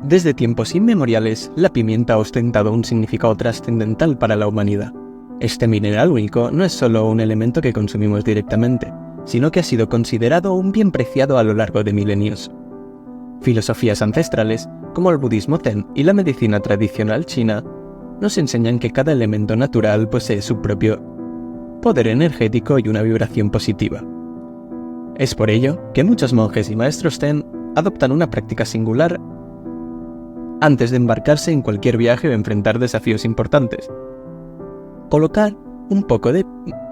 Desde tiempos inmemoriales, la pimienta ha ostentado un significado trascendental para la humanidad. Este mineral único no es solo un elemento que consumimos directamente, sino que ha sido considerado un bien preciado a lo largo de milenios. Filosofías ancestrales, como el budismo zen y la medicina tradicional china, nos enseñan que cada elemento natural posee su propio poder energético y una vibración positiva. Es por ello que muchos monjes y maestros zen adoptan una práctica singular antes de embarcarse en cualquier viaje o enfrentar desafíos importantes: colocar un poco de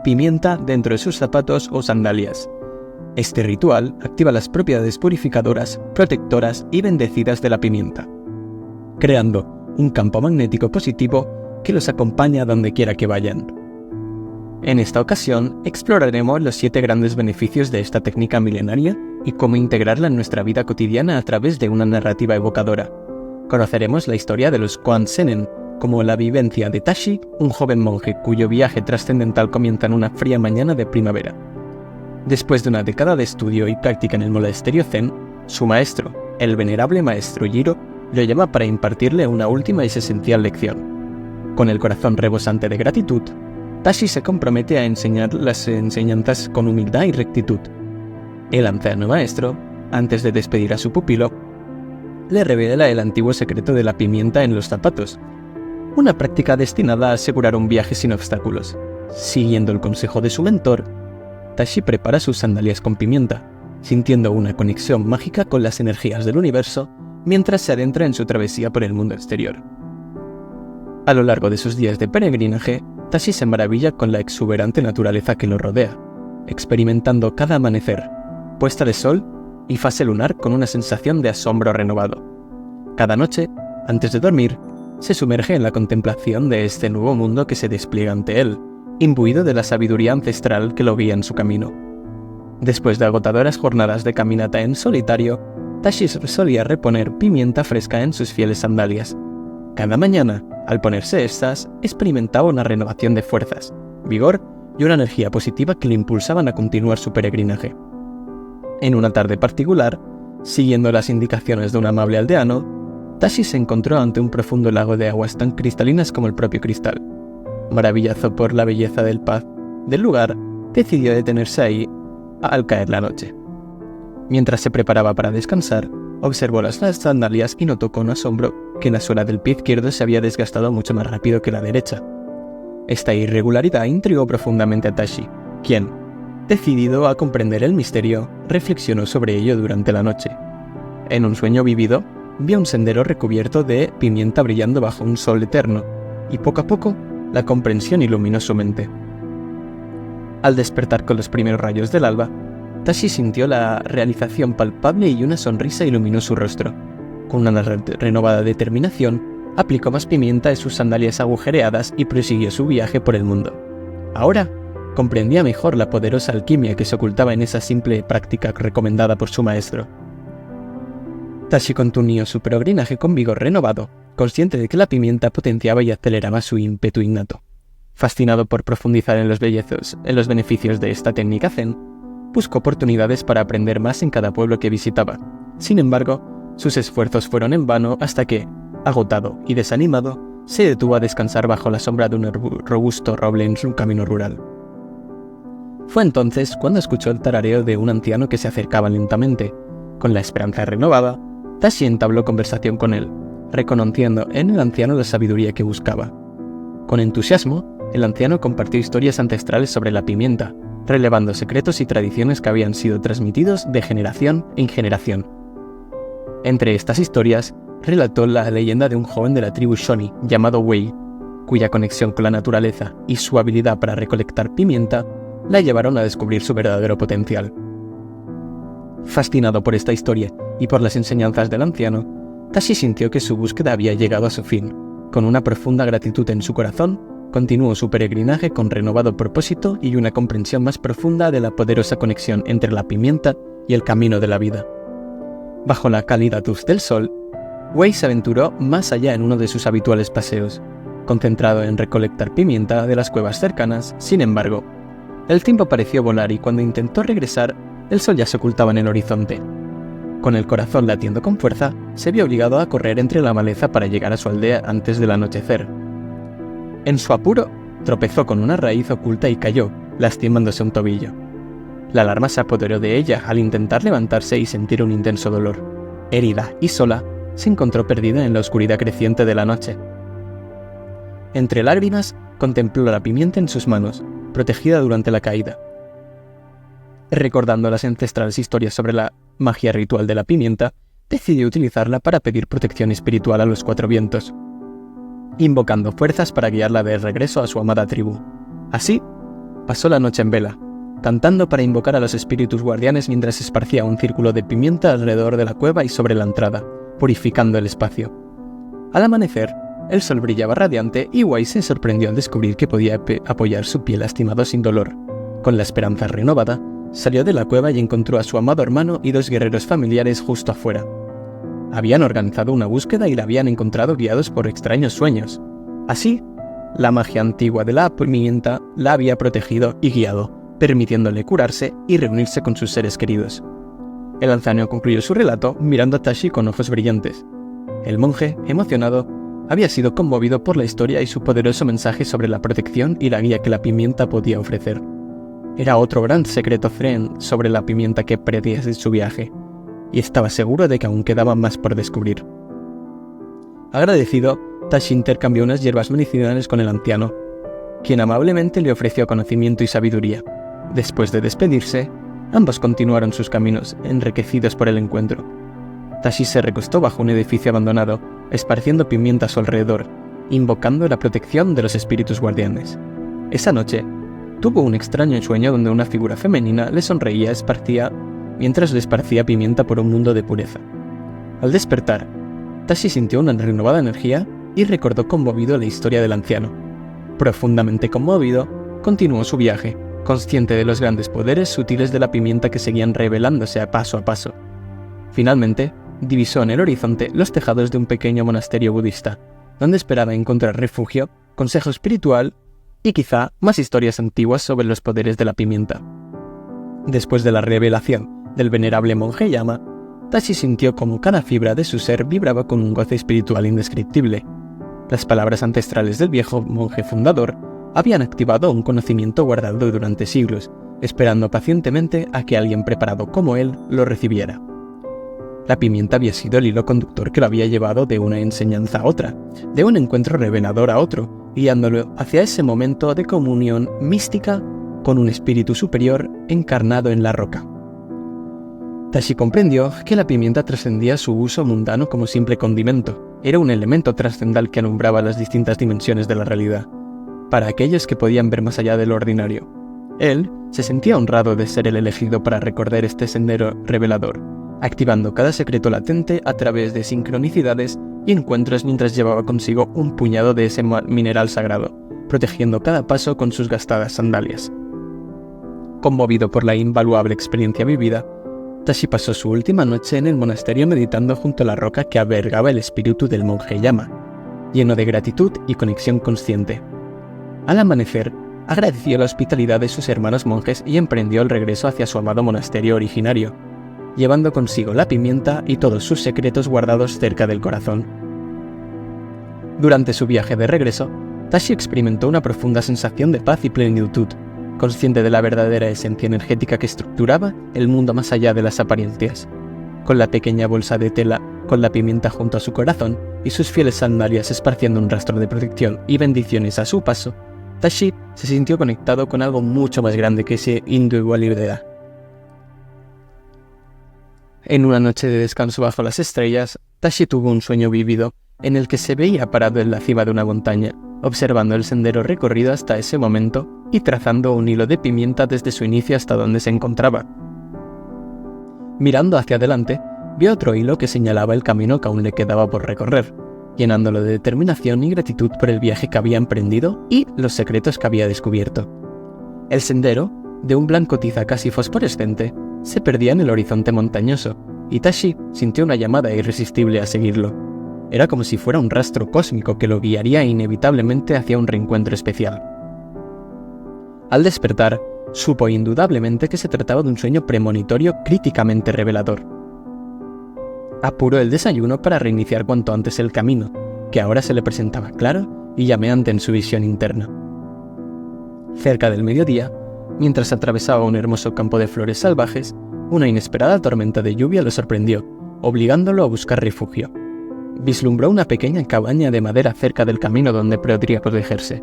pimienta dentro de sus zapatos o sandalias. Este ritual activa las propiedades purificadoras, protectoras y bendecidas de la pimienta, creando un campo magnético positivo que los acompaña donde quiera que vayan. En esta ocasión exploraremos los 7 grandes beneficios de esta técnica milenaria y cómo integrarla en nuestra vida cotidiana a través de una narrativa evocadora. Conoceremos la historia de los Kuan Senen, como la vivencia de Tashi, un joven monje cuyo viaje trascendental comienza en una fría mañana de primavera. Después de una década de estudio y práctica en el monasterio zen, su maestro, el venerable maestro Jiro, lo llama para impartirle una última y esencial lección. Con el corazón rebosante de gratitud, Tashi se compromete a enseñar las enseñanzas con humildad y rectitud. El anciano maestro, antes de despedir a su pupilo, le revela el antiguo secreto de la pimienta en los zapatos, una práctica destinada a asegurar un viaje sin obstáculos. Siguiendo el consejo de su mentor, Tashi prepara sus sandalias con pimienta, sintiendo una conexión mágica con las energías del universo mientras se adentra en su travesía por el mundo exterior. A lo largo de sus días de peregrinaje, Tashi se maravilla con la exuberante naturaleza que lo rodea, experimentando cada amanecer, puesta de sol y fase lunar con una sensación de asombro renovado. Cada noche, antes de dormir, se sumerge en la contemplación de este nuevo mundo que se despliega ante él, imbuido de la sabiduría ancestral que lo guía en su camino. Después de agotadoras jornadas de caminata en solitario, Tashi solía reponer pimienta fresca en sus fieles sandalias. Cada mañana, al ponerse estas, experimentaba una renovación de fuerzas, vigor y una energía positiva que le impulsaban a continuar su peregrinaje. En una tarde particular, siguiendo las indicaciones de un amable aldeano, Tashi se encontró ante un profundo lago de aguas tan cristalinas como el propio cristal. Maravillado por la belleza del paz del lugar, decidió detenerse ahí al caer la noche. Mientras se preparaba para descansar, observó las sandalias y notó con asombro que la suela del pie izquierdo se había desgastado mucho más rápido que la derecha. Esta irregularidad intrigó profundamente a Tashi, quien, decidido a comprender el misterio, reflexionó sobre ello durante la noche. En un sueño vívido, vio un sendero recubierto de pimienta brillando bajo un sol eterno, y poco a poco, la comprensión iluminó su mente. Al despertar con los primeros rayos del alba, Tashi sintió la realización palpable y una sonrisa iluminó su rostro. Con una renovada determinación, aplicó más pimienta en sus sandalias agujereadas y prosiguió su viaje por el mundo. Ahora, comprendía mejor la poderosa alquimia que se ocultaba en esa simple práctica recomendada por su maestro. Tashi continuó su peregrinaje con vigor renovado, consciente de que la pimienta potenciaba y aceleraba su ímpetu innato. Fascinado por profundizar en los beneficios de esta técnica zen, buscó oportunidades para aprender más en cada pueblo que visitaba. Sin embargo, sus esfuerzos fueron en vano hasta que, agotado y desanimado, se detuvo a descansar bajo la sombra de un robusto roble en su camino rural. Fue entonces cuando escuchó el tarareo de un anciano que se acercaba lentamente. Con la esperanza renovada, Tashi entabló conversación con él, reconociendo en el anciano la sabiduría que buscaba. Con entusiasmo, el anciano compartió historias ancestrales sobre la pimienta, relevando secretos y tradiciones que habían sido transmitidos de generación en generación. Entre estas historias, relató la leyenda de un joven de la tribu Shoni llamado Wei, cuya conexión con la naturaleza y su habilidad para recolectar pimienta la llevaron a descubrir su verdadero potencial. Fascinado por esta historia y por las enseñanzas del anciano, Tashi sintió que su búsqueda había llegado a su fin. Con una profunda gratitud en su corazón, continuó su peregrinaje con renovado propósito y una comprensión más profunda de la poderosa conexión entre la pimienta y el camino de la vida. Bajo la cálida luz del sol, Wei se aventuró más allá en uno de sus habituales paseos, concentrado en recolectar pimienta de las cuevas cercanas. Sin embargo, el tiempo pareció volar y cuando intentó regresar, el sol ya se ocultaba en el horizonte. Con el corazón latiendo con fuerza, se vio obligado a correr entre la maleza para llegar a su aldea antes del anochecer. En su apuro, tropezó con una raíz oculta y cayó, lastimándose un tobillo. La alarma se apoderó de ella al intentar levantarse y sentir un intenso dolor. Herida y sola, se encontró perdida en la oscuridad creciente de la noche. Entre lágrimas, contempló la pimienta en sus manos, protegida durante la caída. Recordando las ancestrales historias sobre la magia ritual de la pimienta, decidió utilizarla para pedir protección espiritual a los cuatro vientos, invocando fuerzas para guiarla de regreso a su amada tribu. Así, pasó la noche en vela, cantando para invocar a los espíritus guardianes mientras esparcía un círculo de pimienta alrededor de la cueva y sobre la entrada, purificando el espacio. Al amanecer, el sol brillaba radiante y Wai se sorprendió al descubrir que podía apoyar su pie lastimado sin dolor. Con la esperanza renovada, salió de la cueva y encontró a su amado hermano y dos guerreros familiares justo afuera. Habían organizado una búsqueda y la habían encontrado guiados por extraños sueños. Así, la magia antigua de la pimienta la había protegido y guiado, permitiéndole curarse y reunirse con sus seres queridos. El anciano concluyó su relato mirando a Tashi con ojos brillantes. El monje, emocionado, había sido conmovido por la historia y su poderoso mensaje sobre la protección y la guía que la pimienta podía ofrecer. Era otro gran secreto Zen sobre la pimienta que predía de su viaje, y estaba seguro de que aún quedaba más por descubrir. Agradecido, Tashi intercambió unas hierbas medicinales con el anciano, quien amablemente le ofreció conocimiento y sabiduría. Después de despedirse, ambos continuaron sus caminos, enriquecidos por el encuentro. Tashi se recostó bajo un edificio abandonado, esparciendo pimienta a su alrededor, invocando la protección de los espíritus guardianes. Esa noche, tuvo un extraño sueño donde una figura femenina le sonreía mientras le esparcía pimienta por un mundo de pureza. Al despertar, Tashi sintió una renovada energía y recordó conmovido la historia del anciano. Profundamente conmovido, continuó su viaje, consciente de los grandes poderes sutiles de la pimienta que seguían revelándose a paso. Finalmente, divisó en el horizonte los tejados de un pequeño monasterio budista, donde esperaba encontrar refugio, consejo espiritual y quizá más historias antiguas sobre los poderes de la pimienta. Después de la revelación del venerable monje Yama, Tashi sintió como cada fibra de su ser vibraba con un goce espiritual indescriptible. Las palabras ancestrales del viejo monje fundador habían activado un conocimiento guardado durante siglos, esperando pacientemente a que alguien preparado como él lo recibiera. La pimienta había sido el hilo conductor que lo había llevado de una enseñanza a otra, de un encuentro revelador a otro, guiándolo hacia ese momento de comunión mística con un espíritu superior encarnado en la roca. Tashi comprendió que la pimienta trascendía su uso mundano como simple condimento, era un elemento trascendental que alumbraba las distintas dimensiones de la realidad, para aquellos que podían ver más allá de lo ordinario. Él se sentía honrado de ser el elegido para recorrer este sendero revelador, activando cada secreto latente a través de sincronicidades y encuentros mientras llevaba consigo un puñado de ese mineral sagrado, protegiendo cada paso con sus gastadas sandalias. Conmovido por la invaluable experiencia vivida, Tashi pasó su última noche en el monasterio meditando junto a la roca que albergaba el espíritu del monje Yama, lleno de gratitud y conexión consciente. Al amanecer, agradeció la hospitalidad de sus hermanos monjes y emprendió el regreso hacia su amado monasterio originario, llevando consigo la pimienta y todos sus secretos guardados cerca del corazón. Durante su viaje de regreso, Tashi experimentó una profunda sensación de paz y plenitud, consciente de la verdadera esencia energética que estructuraba el mundo más allá de las apariencias. Con la pequeña bolsa de tela con la pimienta junto a su corazón y sus fieles sandalias esparciendo un rastro de protección y bendiciones a su paso, Tashi se sintió conectado con algo mucho más grande que esa individualidad. En una noche de descanso bajo las estrellas, Tashi tuvo un sueño vívido en el que se veía parado en la cima de una montaña, observando el sendero recorrido hasta ese momento y trazando un hilo de pimienta desde su inicio hasta donde se encontraba. Mirando hacia adelante, vio otro hilo que señalaba el camino que aún le quedaba por recorrer, llenándolo de determinación y gratitud por el viaje que había emprendido y los secretos que había descubierto. El sendero, de un blanco tiza casi fosforescente, se perdía en el horizonte montañoso, y Tashi sintió una llamada irresistible a seguirlo. Era como si fuera un rastro cósmico que lo guiaría inevitablemente hacia un reencuentro especial. Al despertar, supo indudablemente que se trataba de un sueño premonitorio críticamente revelador. Apuró el desayuno para reiniciar cuanto antes el camino, que ahora se le presentaba claro y llameante en su visión interna. Cerca del mediodía, mientras atravesaba un hermoso campo de flores salvajes, una inesperada tormenta de lluvia lo sorprendió, obligándolo a buscar refugio. Vislumbró una pequeña cabaña de madera cerca del camino donde podría protegerse.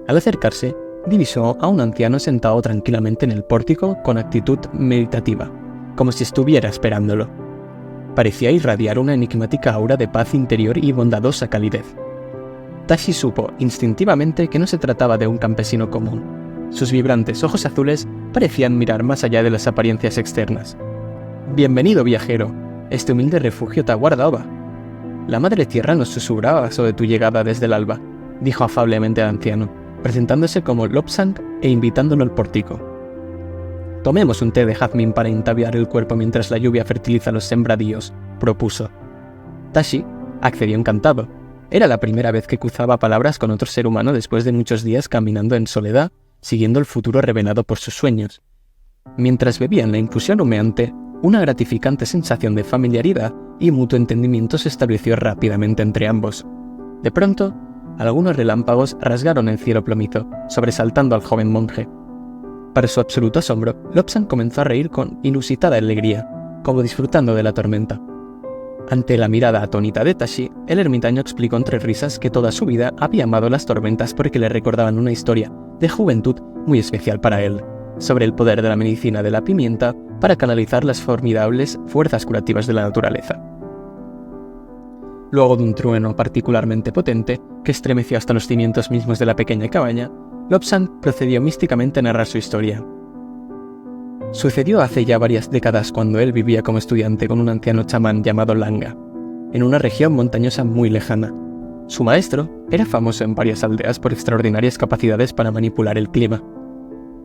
Al acercarse, divisó a un anciano sentado tranquilamente en el pórtico con actitud meditativa, como si estuviera esperándolo. Parecía irradiar una enigmática aura de paz interior y bondadosa calidez. Tashi supo instintivamente que no se trataba de un campesino común. Sus vibrantes ojos azules parecían mirar más allá de las apariencias externas. «Bienvenido, viajero. Este humilde refugio te aguardaba. La Madre Tierra nos susurraba sobre tu llegada desde el alba», dijo afablemente al anciano, presentándose como Lobsang e invitándolo al pórtico. «Tomemos un té de jazmín para entabiar el cuerpo mientras la lluvia fertiliza los sembradíos», propuso. Tashi accedió encantado. Era la primera vez que cruzaba palabras con otro ser humano después de muchos días caminando en soledad, siguiendo el futuro revelado por sus sueños. Mientras bebían la infusión humeante, una gratificante sensación de familiaridad y mutuo entendimiento se estableció rápidamente entre ambos. De pronto, algunos relámpagos rasgaron el cielo plomizo, sobresaltando al joven monje. Para su absoluto asombro, Lobsang comenzó a reír con inusitada alegría, como disfrutando de la tormenta. Ante la mirada atónita de Tashi, el ermitaño explicó entre risas que toda su vida había amado las tormentas porque le recordaban una historia de juventud muy especial para él, sobre el poder de la medicina de la pimienta para canalizar las formidables fuerzas curativas de la naturaleza. Luego de un trueno particularmente potente, que estremeció hasta los cimientos mismos de la pequeña cabaña, Lobsang procedió místicamente a narrar su historia. Sucedió hace ya varias décadas cuando él vivía como estudiante con un anciano chamán llamado Langa, en una región montañosa muy lejana. Su maestro era famoso en varias aldeas por extraordinarias capacidades para manipular el clima.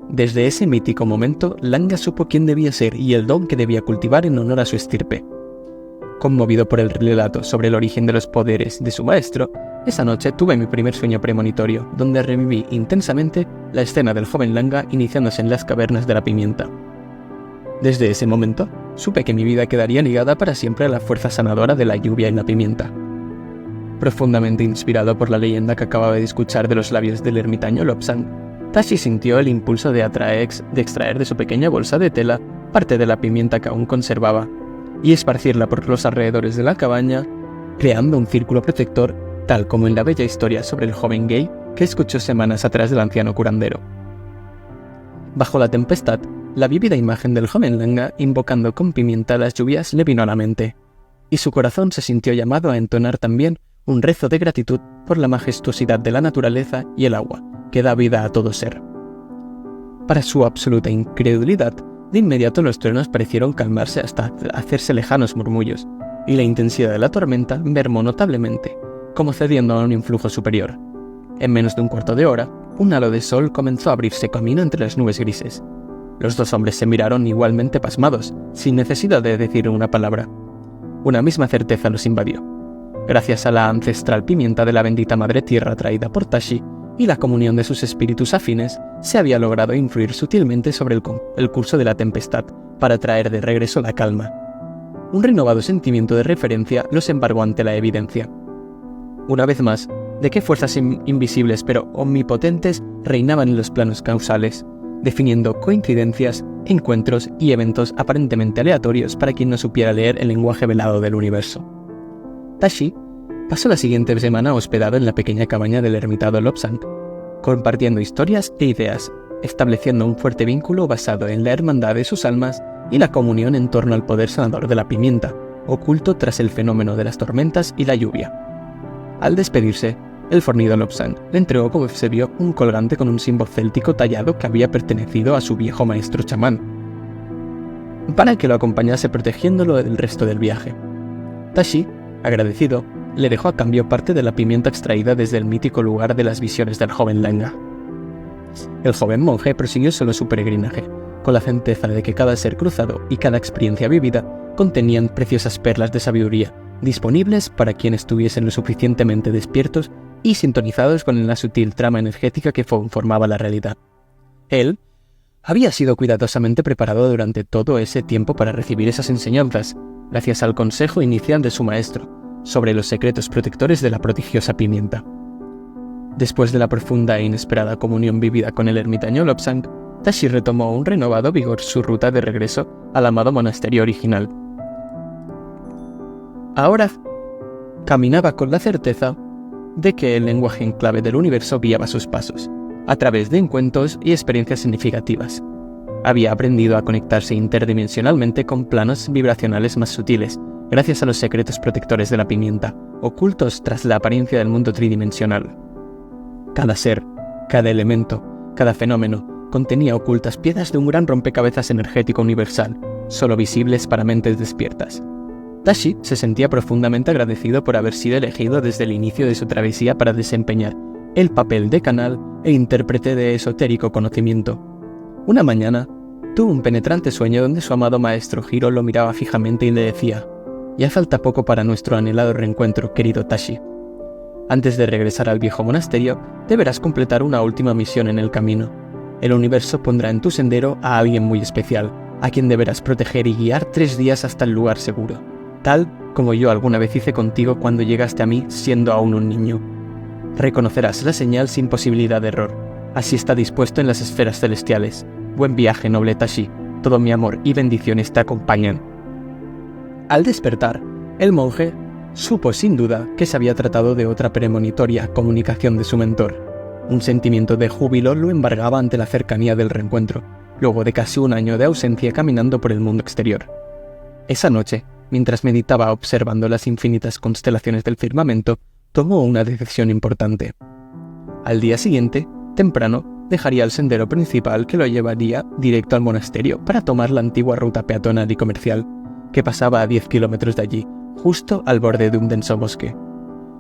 Desde ese mítico momento, Langa supo quién debía ser y el don que debía cultivar en honor a su estirpe. Conmovido por el relato sobre el origen de los poderes de su maestro, esa noche tuve mi primer sueño premonitorio, donde reviví intensamente la escena del joven Langa iniciándose en las cavernas de la pimienta. Desde ese momento, supe que mi vida quedaría ligada para siempre a la fuerza sanadora de la lluvia y la pimienta. Profundamente inspirado por la leyenda que acababa de escuchar de los labios del ermitaño Lobsang, Tashi sintió el impulso de extraer de su pequeña bolsa de tela parte de la pimienta que aún conservaba y esparcirla por los alrededores de la cabaña, creando un círculo protector, tal como en la bella historia sobre el joven gay que escuchó semanas atrás del anciano curandero. Bajo la tempestad, la vívida imagen del joven Langa invocando con pimienta las lluvias le vino a la mente, y su corazón se sintió llamado a entonar también un rezo de gratitud por la majestuosidad de la naturaleza y el agua, que da vida a todo ser. Para su absoluta incredulidad, de inmediato los truenos parecieron calmarse hasta hacerse lejanos murmullos, y la intensidad de la tormenta mermó notablemente, como cediendo a un influjo superior. En menos de un cuarto de hora, un halo de sol comenzó a abrirse camino entre las nubes grises. Los dos hombres se miraron igualmente pasmados, sin necesidad de decir una palabra. Una misma certeza los invadió. Gracias a la ancestral pimienta de la bendita Madre Tierra traída por Tashi y la comunión de sus espíritus afines, se había logrado influir sutilmente sobre el curso de la tempestad para traer de regreso la calma. Un renovado sentimiento de referencia los embargó ante la evidencia. Una vez más, de qué fuerzas invisibles pero omnipotentes reinaban en los planos causales, definiendo coincidencias, encuentros y eventos aparentemente aleatorios para quien no supiera leer el lenguaje velado del universo. Tashi pasó la siguiente semana hospedado en la pequeña cabaña del ermitado Lobsang, compartiendo historias e ideas, estableciendo un fuerte vínculo basado en la hermandad de sus almas y la comunión en torno al poder sanador de la pimienta, oculto tras el fenómeno de las tormentas y la lluvia. Al despedirse, el fornido Lobsang le entregó como se vio un colgante con un símbolo céltico tallado que había pertenecido a su viejo maestro chamán, para que lo acompañase protegiéndolo del resto del viaje. Tashi, agradecido, le dejó a cambio parte de la pimienta extraída desde el mítico lugar de las visiones del joven Langa. El joven monje prosiguió solo su peregrinaje, con la certeza de que cada ser cruzado y cada experiencia vivida contenían preciosas perlas de sabiduría, disponibles para quienes estuviesen lo suficientemente despiertos y sintonizados con la sutil trama energética que formaba la realidad. Él había sido cuidadosamente preparado durante todo ese tiempo para recibir esas enseñanzas, gracias al consejo inicial de su maestro sobre los secretos protectores de la prodigiosa pimienta. Después de la profunda e inesperada comunión vivida con el ermitaño Lobsang, Tashi retomó un renovado vigor su ruta de regreso al amado monasterio original. Ahora caminaba con la certeza de que el lenguaje en clave del universo guiaba sus pasos, a través de encuentros y experiencias significativas. Había aprendido a conectarse interdimensionalmente con planos vibracionales más sutiles, gracias a los secretos protectores de la pimienta, ocultos tras la apariencia del mundo tridimensional. Cada ser, cada elemento, cada fenómeno, contenía ocultas piezas de un gran rompecabezas energético universal, solo visibles para mentes despiertas. Tashi se sentía profundamente agradecido por haber sido elegido desde el inicio de su travesía para desempeñar el papel de canal e intérprete de esotérico conocimiento. Una mañana, tuvo un penetrante sueño donde su amado maestro Hiro lo miraba fijamente y le decía: «Ya falta poco para nuestro anhelado reencuentro, querido Tashi. Antes de regresar al viejo monasterio, deberás completar una última misión en el camino. El universo pondrá en tu sendero a alguien muy especial, a quien deberás proteger y guiar 3 días hasta el lugar seguro, tal como yo alguna vez hice contigo cuando llegaste a mí siendo aún un niño. Reconocerás la señal sin posibilidad de error. Así está dispuesto en las esferas celestiales. Buen viaje, noble Tashi. Todo mi amor y bendiciones te acompañan». Al despertar, el monje supo sin duda que se había tratado de otra premonitoria comunicación de su mentor. Un sentimiento de júbilo lo embargaba ante la cercanía del reencuentro, luego de casi un año de ausencia caminando por el mundo exterior. Esa noche, mientras meditaba observando las infinitas constelaciones del firmamento, tomó una decisión importante. Al día siguiente, temprano, dejaría el sendero principal que lo llevaría directo al monasterio para tomar la antigua ruta peatonal y comercial, que pasaba a 10 kilómetros de allí, justo al borde de un denso bosque.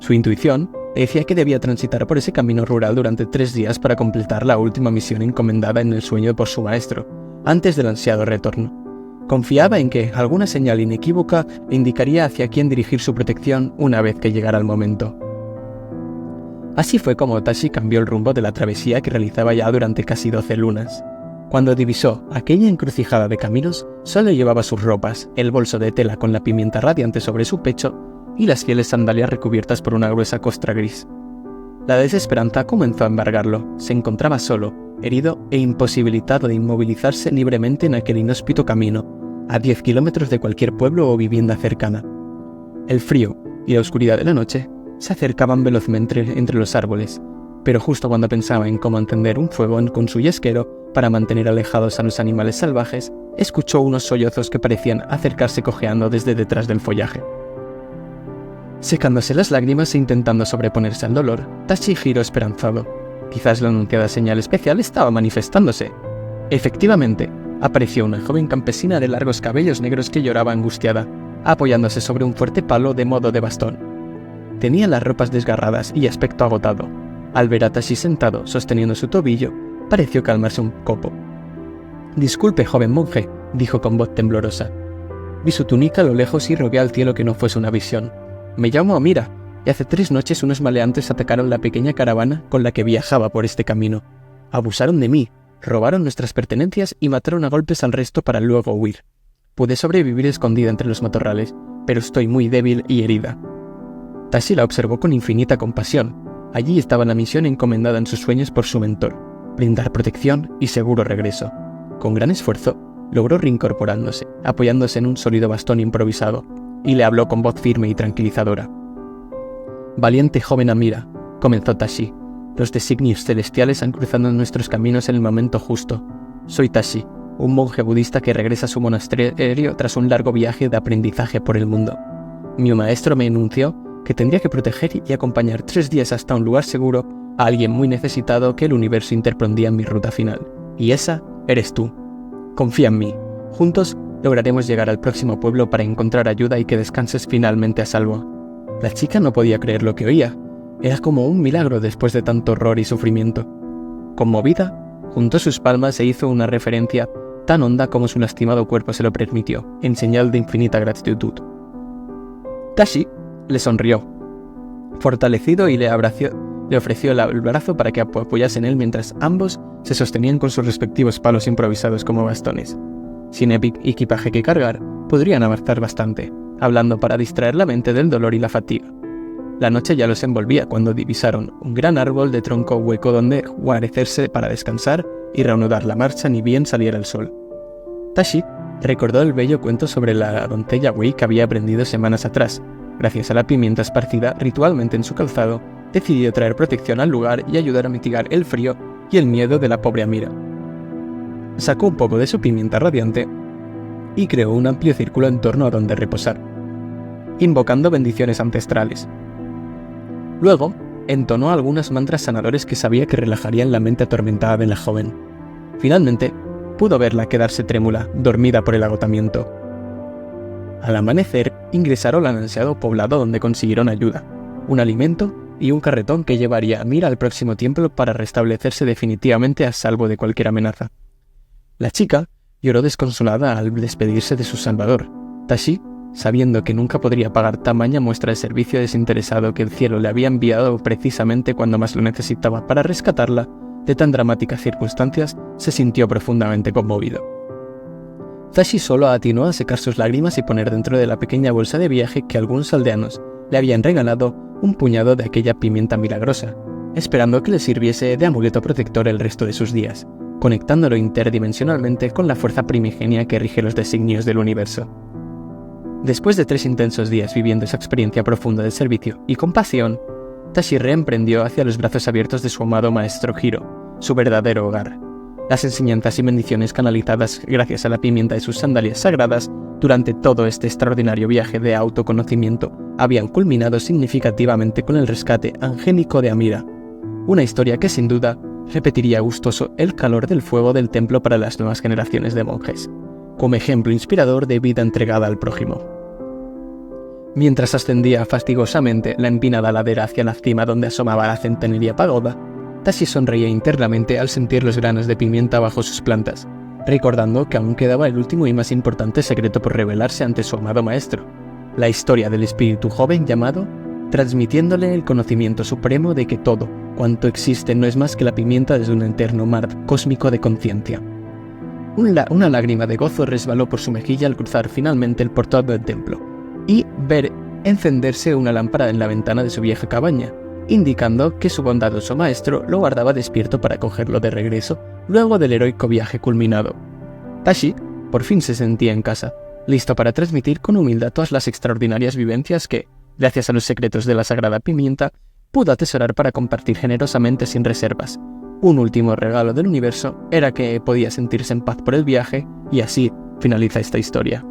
Su intuición le decía que debía transitar por ese camino rural durante 3 días para completar la última misión encomendada en el sueño por su maestro, antes del ansiado retorno. Confiaba en que alguna señal inequívoca le indicaría hacia quién dirigir su protección una vez que llegara el momento. Así fue como Tashi cambió el rumbo de la travesía que realizaba ya durante casi 12 lunas. Cuando divisó aquella encrucijada de caminos, solo llevaba sus ropas, el bolso de tela con la pimienta radiante sobre su pecho y las fieles sandalias recubiertas por una gruesa costra gris. La desesperanza comenzó a embargarlo. Se encontraba solo, herido e imposibilitado de inmovilizarse libremente en aquel inhóspito camino, a 10 kilómetros de cualquier pueblo o vivienda cercana. El frío y la oscuridad de la noche se acercaban velozmente entre los árboles, pero justo cuando pensaba en cómo encender un fuego con su yesquero para mantener alejados a los animales salvajes, escuchó unos sollozos que parecían acercarse cojeando desde detrás del follaje. Secándose las lágrimas e intentando sobreponerse al dolor, Tashi giró esperanzado. Quizás la anunciada señal especial estaba manifestándose. Efectivamente, apareció una joven campesina de largos cabellos negros que lloraba angustiada, apoyándose sobre un fuerte palo de modo de bastón. Tenía las ropas desgarradas y aspecto agotado. Al ver a Tashi sentado, sosteniendo su tobillo, pareció calmarse un poco. «Disculpe, joven monje», dijo con voz temblorosa. «Vi su túnica a lo lejos y rogué al cielo que no fuese una visión. Me llamo Amira, y hace 3 noches unos maleantes atacaron la pequeña caravana con la que viajaba por este camino. Abusaron de mí, robaron nuestras pertenencias y mataron a golpes al resto para luego huir. Pude sobrevivir escondida entre los matorrales, pero estoy muy débil y herida». Tashi la observó con infinita compasión. Allí estaba la misión encomendada en sus sueños por su mentor: brindar protección y seguro regreso. Con gran esfuerzo, logró reincorporándose, apoyándose en un sólido bastón improvisado, y le habló con voz firme y tranquilizadora. «Valiente joven Amira», comenzó Tashi, «los designios celestiales han cruzado nuestros caminos en el momento justo. Soy Tashi, un monje budista que regresa a su monasterio tras un largo viaje de aprendizaje por el mundo. Mi maestro me anunció que tendría que proteger y acompañar 3 días hasta un lugar seguro a alguien muy necesitado que el universo interpondría en mi ruta final. Y esa eres tú. Confía en mí. Juntos lograremos llegar al próximo pueblo para encontrar ayuda y que descanses finalmente a salvo». La chica no podía creer lo que oía. Era como un milagro después de tanto horror y sufrimiento. Conmovida, juntó sus palmas e hizo una reverencia tan honda como su lastimado cuerpo se lo permitió, en señal de infinita gratitud. Tashi le sonrió, fortalecido, y le ofreció el brazo para que apoyase en él mientras ambos se sostenían con sus respectivos palos improvisados como bastones. Sin equipaje que cargar, podrían avanzar bastante, hablando para distraer la mente del dolor y la fatiga. La noche ya los envolvía cuando divisaron un gran árbol de tronco hueco donde guarecerse para descansar y reanudar la marcha ni bien saliera el sol. Tashi recordó el bello cuento sobre la doncella Wei que había aprendido semanas atrás. Gracias a la pimienta esparcida ritualmente en su calzado, decidió traer protección al lugar y ayudar a mitigar el frío y el miedo de la pobre Amira. Sacó un poco de su pimienta radiante y creó un amplio círculo en torno a donde reposar, invocando bendiciones ancestrales. Luego, entonó algunos mantras sanadores que sabía que relajarían la mente atormentada de la joven. Finalmente, pudo verla quedarse trémula, dormida por el agotamiento. Al amanecer, ingresaron al ansiado poblado donde consiguieron ayuda, un alimento y un carretón que llevaría a Amira al próximo templo para restablecerse definitivamente a salvo de cualquier amenaza. La chica lloró desconsolada al despedirse de su salvador. Tashi, sabiendo que nunca podría pagar tamaña muestra de servicio desinteresado que el cielo le había enviado precisamente cuando más lo necesitaba para rescatarla de tan dramáticas circunstancias, se sintió profundamente conmovido. Tashi solo atinó a secar sus lágrimas y poner dentro de la pequeña bolsa de viaje que algunos aldeanos le habían regalado un puñado de aquella pimienta milagrosa, esperando que le sirviese de amuleto protector el resto de sus días, conectándolo interdimensionalmente con la fuerza primigenia que rige los designios del universo. Después de 3 intensos días viviendo esa experiencia profunda de servicio y compasión, Tashi reemprendió hacia los brazos abiertos de su amado maestro Hiro, su verdadero hogar. Las enseñanzas y bendiciones canalizadas gracias a la pimienta de sus sandalias sagradas durante todo este extraordinario viaje de autoconocimiento habían culminado significativamente con el rescate angélico de Amira, una historia que sin duda repetiría gustoso el calor del fuego del templo para las nuevas generaciones de monjes, como ejemplo inspirador de vida entregada al prójimo. Mientras ascendía fastigosamente la empinada ladera hacia la cima donde asomaba la centenaria pagoda, Tashi sonreía internamente al sentir los granos de pimienta bajo sus plantas, recordando que aún quedaba el último y más importante secreto por revelarse ante su amado maestro, la historia del espíritu joven llamado, transmitiéndole el conocimiento supremo de que todo cuanto existe no es más que la pimienta desde un eterno mar cósmico de conciencia. Una lágrima de gozo resbaló por su mejilla al cruzar finalmente el portal del templo y ver encenderse una lámpara en la ventana de su vieja cabaña, indicando que su bondadoso maestro lo guardaba despierto para cogerlo de regreso luego del heroico viaje culminado. Tashi por fin se sentía en casa, listo para transmitir con humildad todas las extraordinarias vivencias que, gracias a los secretos de la sagrada pimienta, pudo atesorar para compartir generosamente sin reservas. Un último regalo del universo era que podía sentirse en paz por el viaje, y así finaliza esta historia.